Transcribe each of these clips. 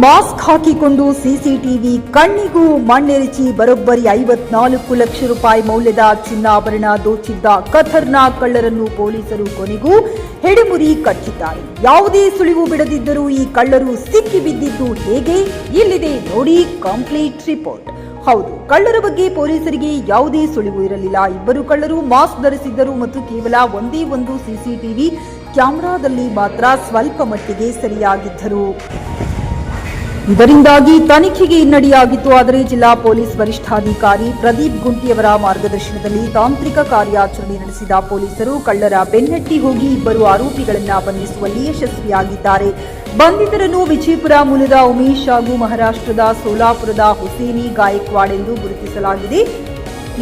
Mask ಹಾಕಿಕೊಂಡು CCTV ಕಣ್ಣಿಗೂ ಮಣ್ಣೆರಚಿ ಬರೋಬ್ಬರಿ 54 ಲಕ್ಷ ರೂಪಾಯಿ ಮೌಲ್ಯದ ಚಿನ್ನಾಭರಣ ದೋಚಿದ್ದ ಖತರ್ನಾಕ್ ಕಳ್ಳರನ್ನು ಪೊಲೀಸರು ಕೊನೆಗೂ ಹೆಡೆಮುರಿ ಕಟ್ಟಿದ್ದಾರೆ. ಯಾವುದೇ ಸುಳಿವು ಬಿಡದಿದ್ದರೂ ಈ ಕಳ್ಳರು ಸಿಕ್ಕಿ ಬಿದ್ದಿದ್ದು ಹೇಗೆ? ಇಲ್ಲಿದೆ ನೋಡಿ ಕಂಪ್ಲೀಟ್ ರಿಪೋರ್ಟ್. ಹೌದು, ಕಳ್ಳರ ಬಗ್ಗೆ ಪೊಲೀಸರಿಗೆ ಯಾವುದೇ ಸುಳಿವು ಇರಲಿಲ್ಲ. ಇಬ್ಬರು ಕಳ್ಳರು ಮಾಸ್ಕ್ ಧರಿಸಿದ್ದರು ಮತ್ತು ಕೇವಲ ಒಂದೇ ಒಂದು ಸಿಸಿಟಿವಿ ಕ್ಯಾಮೆರಾದಲ್ಲಿ ಮಾತ್ರ ಸ್ವಲ್ಪ ಮಟ್ಟಿಗೆ ಸರಿಯಾಗಿದ್ದರು. ಇದರಿಂದಾಗಿ ತನಿಖೆಗೆ ಹಿನ್ನಡೆಯಾಗಿತ್ತು. ಆದರೆ ಜಿಲ್ಲಾ ಪೊಲೀಸ್ ವರಿಷ್ಠಾಧಿಕಾರಿ ಪ್ರದೀಪ್ ಗುಂಟಿಯವರ ಮಾರ್ಗದರ್ಶನದಲ್ಲಿ ತಾಂತ್ರಿಕ ಕಾರ್ಯಾಚರಣೆ ನಡೆಸಿದ ಪೊಲೀಸರು ಕಳ್ಳರ ಬೆನ್ನಟ್ಟಿ ಹೋಗಿ ಇಬ್ಬರು ಆರೋಪಿಗಳನ್ನು ಬಂಧಿಸುವಲ್ಲಿ ಯಶಸ್ವಿಯಾಗಿದ್ದಾರೆ. ಬಂಧಿತರನ್ನು ವಿಜಯಪುರ ಮೂಲದ ಉಮೇಶ್ ಹಾಗೂ ಮಹಾರಾಷ್ಟ್ರದ ಸೋಲಾಪುರದ ಹುಸೇನಿ ಗಾಯಕ್ವಾಡ್ ಎಂದು ಗುರುತಿಸಲಾಗಿದೆ.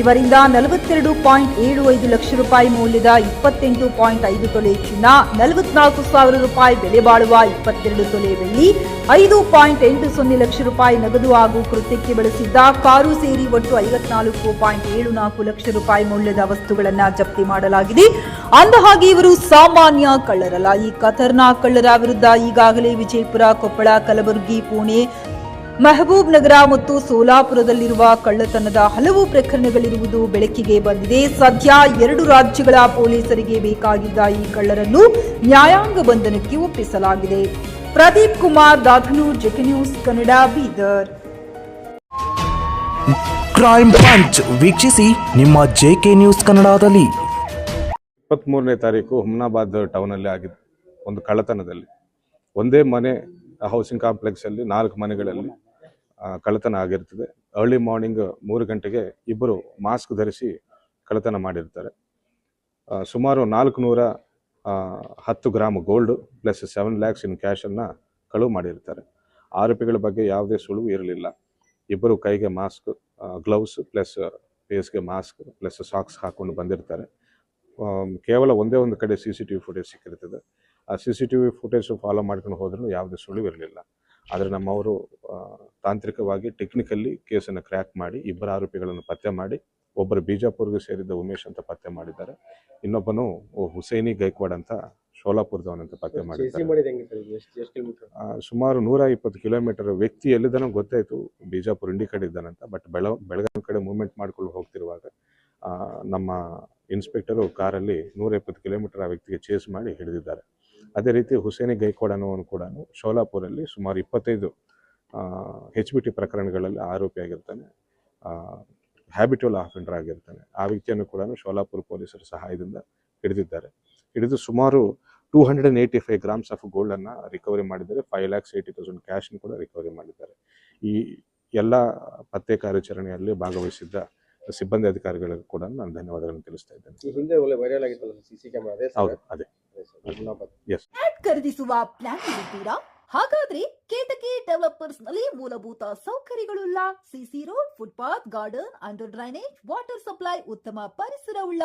ಇವರಿಂದ 42.75 ಲಕ್ಷ ರೂಪಾಯಿ ಮೌಲ್ಯದ 28.5 ತೊಲೆ ಚಿನ್ನ, 44,000 ರೂಪಾಯಿ ಬೆಲೆ ಬಾಳುವ 22 ತೊಲೆ ಬೆಳ್ಳಿ, 5.80 ಲಕ್ಷ ರೂಪಾಯಿ ನಗದು ಹಾಗೂ ಕೃತ್ಯಕ್ಕೆ ಬಳಸಿದ್ದ ಕಾರು ಸೇರಿ ಒಟ್ಟು 54.74 ಲಕ್ಷ ರೂಪಾಯಿ ಮೌಲ್ಯದ ವಸ್ತುಗಳನ್ನು ಜಪ್ತಿ ಮಾಡಲಾಗಿದೆ. ಅಂದಹಾಗೆ ಇವರು ಸಾಮಾನ್ಯ ಕಳ್ಳರಲ್ಲ. ಈ ಖತರ್ನಾಕ್ ಕಳ್ಳರ ವಿರುದ್ಧ ಈಗಾಗಲೇ ವಿಜಯಪುರ, ಕೊಪ್ಪಳ, ಕಲಬುರಗಿ, ಪುಣೆ, ಮೆಹಬೂಬ್ ನಗರ ಮತ್ತು ಸೋಲಾಪುರದಲ್ಲಿರುವ ಕಳ್ಳತನದ ಹಲವು ಪ್ರಕರಣಗಳಿರುವುದು ಬೆಳಕಿಗೆ ಬಂದಿದೆ. ಸದ್ಯ 2 ರಾಜ್ಯಗಳ ಪೊಲೀಸರಿಗೆ ಬೇಕಾಗಿದ್ದ ಈ ಕಳ್ಳರನ್ನು ನ್ಯಾಯಾಂಗ ಬಂಧನಕ್ಕೆ ಒಪ್ಪಿಸಲಾಗಿದೆ. Pradeep Kumar, Dadhanur, JK news Kannada, Bidar. Crime punch ವೀಕ್ಷಿಸಿ ನಿಮ್ಮ ಜೆಕೆ ನ್ಯೂಸ್ ಕನ್ನಡದಲ್ಲಿ. 23ನೇ ತಾರೀಕು ಹುಮ್ನಾಬಾದ್ ಟೌನ್ ಅಲ್ಲಿ ಆಗಿದ್ದ ಒಂದು ಕಳ್ಳತನದಲ್ಲಿ ಒಂದೇ ಮನೆ ಹೌಸಿಂಗ್ ಕಾಂಪ್ಲೆಕ್ಸ್ ಅಲ್ಲಿ 4 ಮನೆಗಳಲ್ಲಿ ಕಳ್ಳತನ ಆಗಿರ್ತದೆ. ಅರ್ಲಿ ಮಾರ್ನಿಂಗ್ 3 ಗಂಟೆಗೆ ಇಬ್ಬರು ಮಾಸ್ಕ್ ಧರಿಸಿ ಕಳ್ಳತನ ಮಾಡಿರ್ತಾರೆ. ಸುಮಾರು 410 gram gold plus 7 lakhs in cash ಅನ್ನ ಕಳುವು ಮಾಡಿರ್ತಾರೆ. ಆರೋಪಿಗಳ ಬಗ್ಗೆ ಯಾವುದೇ ಸುಳಿವು ಇರಲಿಲ್ಲ. ಇಬ್ಬರು ಕೈಗೆ ಮಾಸ್ಕ್, ಗ್ಲೌಸ್ ಪ್ಲಸ್ ಫೇಸ್ಗೆ ಮಾಸ್ಕ್ ಪ್ಲಸ್ ಸಾಕ್ಸ್ ಹಾಕೊಂಡು ಬಂದಿರ್ತಾರೆ. ಕೇವಲ ಒಂದೇ ಒಂದು ಕಡೆ CCTV ಫುಟೇಜ್ ಸಿಕ್ಕಿರ್ತದೆ. ಆ CCTV ಫುಟೇಜ್ ಫಾಲೋ ಮಾಡ್ಕೊಂಡು ಹೋದ್ರೂ ಯಾವುದೇ ಸುಳಿವು ಇರಲಿಲ್ಲ. ಆದರೆ ನಮ್ಮವರು ತಾಂತ್ರಿಕವಾಗಿ ಟೆಕ್ನಿಕಲ್ಲಿ ಕೇಸನ್ನು ಕ್ರ್ಯಾಕ್ ಮಾಡಿ ಇಬ್ಬರು ಆರೋಪಿಗಳನ್ನು ಪತ್ತೆ ಮಾಡಿ, ಒಬ್ಬರು ಬಿಜಾಪುರ್ಗೆ ಸೇರಿದ್ದ ಉಮೇಶ್ ಅಂತ ಪತ್ತೆ ಮಾಡಿದ್ದಾರೆ. ಇನ್ನೊಬ್ಬನು ಹುಸೇನಿ ಗೈಕ್ವಾಡ್ ಅಂತ ಸೋಲಾಪುರದವನಂತ ಪತ್ತೆ ಮಾಡಿದ್ದಾರೆ. ಸುಮಾರು 120 ಕಿಲೋಮೀಟರ್ ವ್ಯಕ್ತಿ ಎಲ್ಲಿದ್ದಾನೋ ಗೊತ್ತಾಯ್ತು, ಬಿಜಾಪುರ ಇಂಡಿ ಕಡೆ ಇದ್ದಾನಂತ. ಬಟ್ ಬೆಳಗಾವಿ ಕಡೆ ಮೂವ್ಮೆಂಟ್ ಮಾಡ್ಕೊಂಡು ಹೋಗ್ತಿರುವಾಗ ನಮ್ಮ ಇನ್ಸ್ಪೆಕ್ಟರು ಕಾರಲ್ಲಿ 120 ಕಿಲೋಮೀಟರ್ ಆ ವ್ಯಕ್ತಿಗೆ ಚೇಸ್ ಮಾಡಿ ಹಿಡಿದಿದ್ದಾರೆ. ಅದೇ ರೀತಿ ಹುಸೇನಿ ಗೈಕ್ವಾಡ್ ಅನ್ನೋನು ಕೂಡ ಸೋಲಾಪುರಲ್ಲಿ ಸುಮಾರು 25 HBT ಪ್ರಕರಣಗಳಲ್ಲಿ ಆರೋಪಿಯಾಗಿರ್ತಾನೆ, ಹ್ಯಾಬಿಟುವಲ್ ಆಫೆಂಡರ್ ಆಗಿರ್ತಾನೆ. ಆ ವ್ಯಕ್ತಿಯನ್ನು ಕೂಡ ಸೋಲಾಪುರ ಪೊಲೀಸರ ಸಹಾಯದಿಂದ ಹಿಡಿದಿದ್ದಾರೆ. ಹಿಡಿದು ಸುಮಾರು 285 ಗ್ರಾಮ್ಸ್ ಆಫ್ ಗೋಲ್ಡ್ ಅನ್ನ ರಿಕವರಿ ಮಾಡಿದ್ದಾರೆ. 5,80,000 ಕ್ಯಾಶ್ ಕೂಡ ರಿಕವರಿ ಮಾಡಿದ್ದಾರೆ. ಈ ಎಲ್ಲ ಪತ್ತೆ ಕಾರ್ಯಾಚರಣೆಯಲ್ಲಿ ಭಾಗವಹಿಸಿದ್ದ ಸಿಬ್ಬಂದಿ ಅಧಿಕಾರಿಗಳಿಗೂ ಕೂಡ ನಾನು ಧನ್ಯವಾದಗಳನ್ನು ತಿಳಿಸ್ತಾ ಇದ್ದೇನೆ. ಹಿಂದೆ ಒಳ್ಳೆ ವೈರಲ್ ಆಗಿತ್ತಲ್ಲ ಸಿಸಿ ಕ್ಯಾಮೆರಾ, ಹೌದು, ಅದೇ ಖರೀದಿಸುವ ಪ್ಲಾನ್ ಇದ್ದೀರಾ? ಹಾಗಾದ್ರೆ ಕೇತಕಿ ಡೆವಲಪರ್ಸ್ ನಲ್ಲಿ ಮೂಲಭೂತ ಸೌಕರ್ಯಗಳುಳ್ಳ CC road, footpath, garden, under drainage, water supply, ಉತ್ತಮ ಪರಿಸರವುಳ್ಳ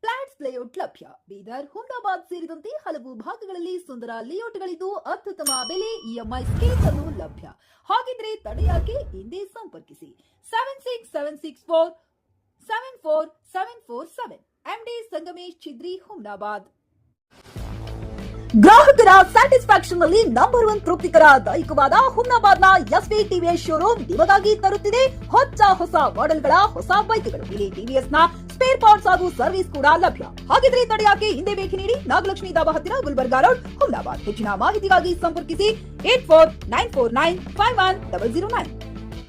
ಫ್ಲಾಟ್ಸ್ ಲೇಔಟ್ ಲಭ್ಯ. ಬೀದರ್, ಹುಮ್ನಾಬಾದ್ ಸೇರಿದಂತೆ ಹಲವು ಭಾಗಗಳಲ್ಲಿ ಸುಂದರ ಲೇಔಟ್ಗಳಿದ್ದು ಅತ್ಯುತ್ತಮ ಬೆಲೆ, EMI ಸ್ಕೀಮ್ಸ್ ಅನ್ನು ಲಭ್ಯ. ಹಾಗಿದ್ರೆ ತಡೆಯಾಕೆ? ಹಿಂದೆ ಸಂಪರ್ಕಿಸಿ 7676474747. MD ಸಂಗಮೇಶ್ ಚಿದ್ರಿ, ಹುಮ್ನಾಬಾದ್. ಗ್ರಾಹಕರ ಸ್ಯಾಟಿಸ್ಫ್ಯಾಕ್ಷನ್ ನಲ್ಲಿ ನಂಬರ್ 1 ತೃಪ್ತಿಕರ ದೈಹಿಕವಾದ ಹುಮ್ನಾಬಾದ್ನ SV TVS ಶೋರೂಮ್ ನಿಮಗಾಗಿ ತರುತ್ತಿದೆ ಹೊಸ ಮಾಡೆಲ್ಗಳ ಹೊಸ ಬೈಕ್ಗಳು. ಇಲ್ಲಿ TVS ನ ಸ್ಪೇರ್ ಪಾರ್ಟ್ಸ್ ಹಾಗೂ ಸರ್ವಿಸ್ ಕೂಡ ಲಭ್ಯ. ಹಾಗಿದ್ರೆ ತಡೆಯಾಕೆ? ಹಿಂದೆ ಭೇಟಿ ನೀಡಿ. ನಾಗಲಕ್ಷ್ಮಿ ಧಾಬಾ ಹತ್ತಿರ, ಗುಲ್ಬರ್ಗಾ ರೋಡ್, ಹುಮ್ನಾಬಾದ್. ಹೆಚ್ಚಿನ ಮಾಹಿತಿಗಾಗಿ ಸಂಪರ್ಕಿಸಿ 8494951009.